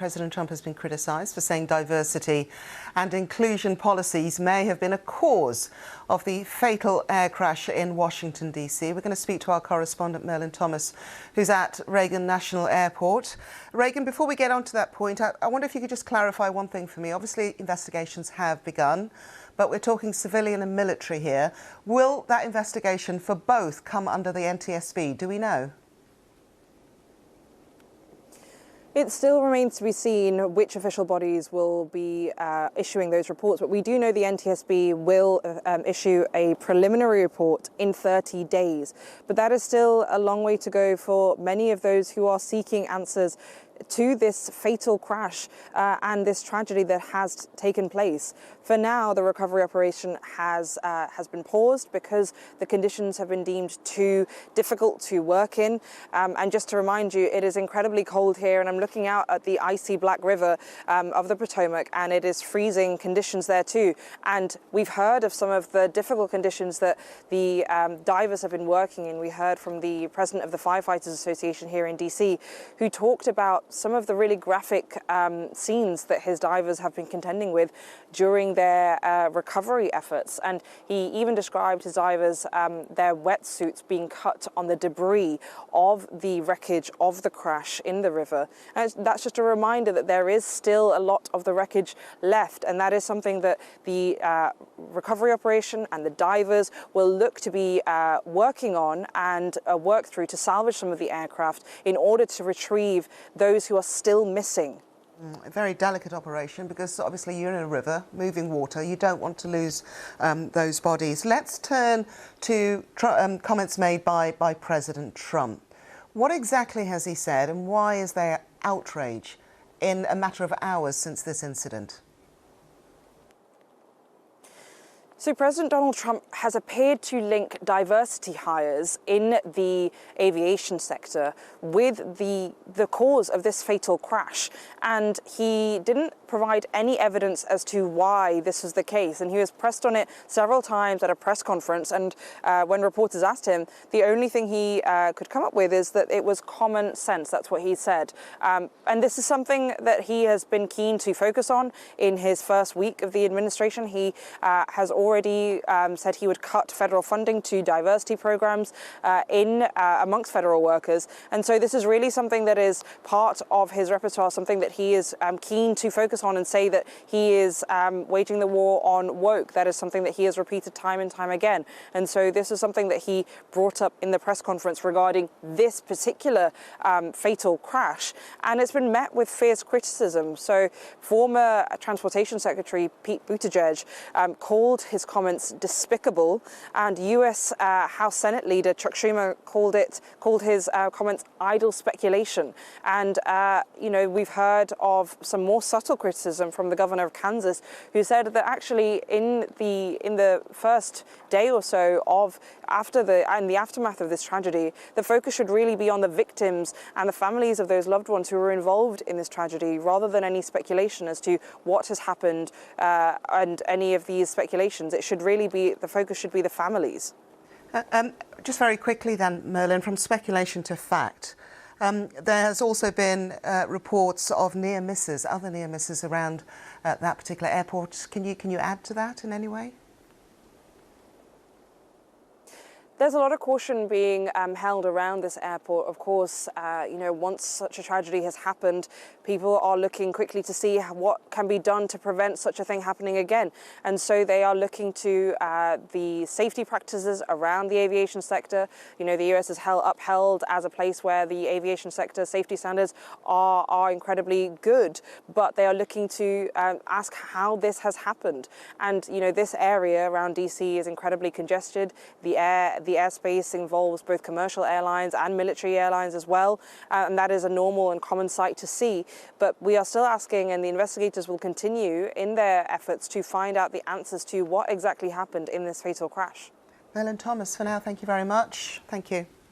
President Trump has been criticised for saying diversity and inclusion policies may have been a cause of the fatal air crash in Washington, D.C. We're going to speak to our correspondent, Merlin Thomas, who's at Reagan National Airport. Reagan, before we get on to that point, I wonder if you could just clarify one thing for me. Obviously, investigations have begun, but we're talking civilian and military here. Will that investigation for both come under the NTSB? Do we know? It still remains to be seen which official bodies will be issuing those reports, but we do know the NTSB will issue a preliminary report in 30 days. But that is still a long way to go for many of those who are seeking answers to this fatal crash and this tragedy that has taken place. For now, the recovery operation has been paused because the conditions have been deemed too difficult to work in. And just to remind you, it is incredibly cold here, and I'm looking out at the icy Black River of the Potomac, and it is freezing conditions there too. And we've heard of some of the difficult conditions that the divers have been working in. We heard from the president of the Firefighters Association here in DC, who talked about some of the really graphic scenes that his divers have been contending with during their recovery efforts. And he even described his divers, their wetsuits being cut on the debris of the wreckage of the crash in the river. And that's just a reminder that there is still a lot of the wreckage left, and that is something that the recovery operation and the divers will look to be working on and work through to salvage some of the aircraft in order to retrieve those who are still missing. A very delicate operation because obviously you're in a river, moving water. You don't want to lose those bodies. Let's turn to comments made by President Trump. What exactly has he said, and why is there outrage in a matter of hours since this incident? So President Donald Trump has appeared to link diversity hires in the aviation sector with the cause of this fatal crash. And he didn't provide any evidence as to why this was the case. And he was pressed on it several times at a press conference. And when reporters asked him, the only thing he could come up with is that it was common sense. That's what he said. And this is something that he has been keen to focus on in his first week of the administration. He has already said he would cut federal funding to diversity programs amongst federal workers. And so this is really something that is part of his repertoire, something that he is keen to focus on and say that he is waging the war on woke. That is something that he has repeated time and time again. And so this is something that he brought up in the press conference regarding this particular fatal crash. And it's been met with fierce criticism. So former Transportation Secretary Pete Buttigieg called his comments despicable, and U.S. House Senate leader Chuck Schumer called his comments idle speculation. And we've heard of some more subtle criticism from the governor of Kansas, who said that actually in the first day or so in the aftermath of this tragedy, the focus should really be on the victims and the families of those loved ones who were involved in this tragedy, rather than any speculation as to what has happened and any of these speculations. It should really be, the focus should be the families. Just very quickly then, Merlin, from speculation to fact, there has also been reports of near misses, other near misses around that particular airport. Can you add to that in any way? There's a lot of caution being held around this airport. Of course, once such a tragedy has happened, people are looking quickly to see what can be done to prevent such a thing happening again. And so they are looking to the safety practices around the aviation sector. The US is upheld as a place where the aviation sector safety standards are incredibly good, but they are looking to ask how this has happened. And, this area around DC is incredibly congested. The airspace involves both commercial airlines and military airlines as well, and that is a normal and common sight to see. But we are still asking, and the investigators will continue in their efforts to find out the answers to what exactly happened in this fatal crash. Merlin Thomas, for now, thank you very much. Thank you.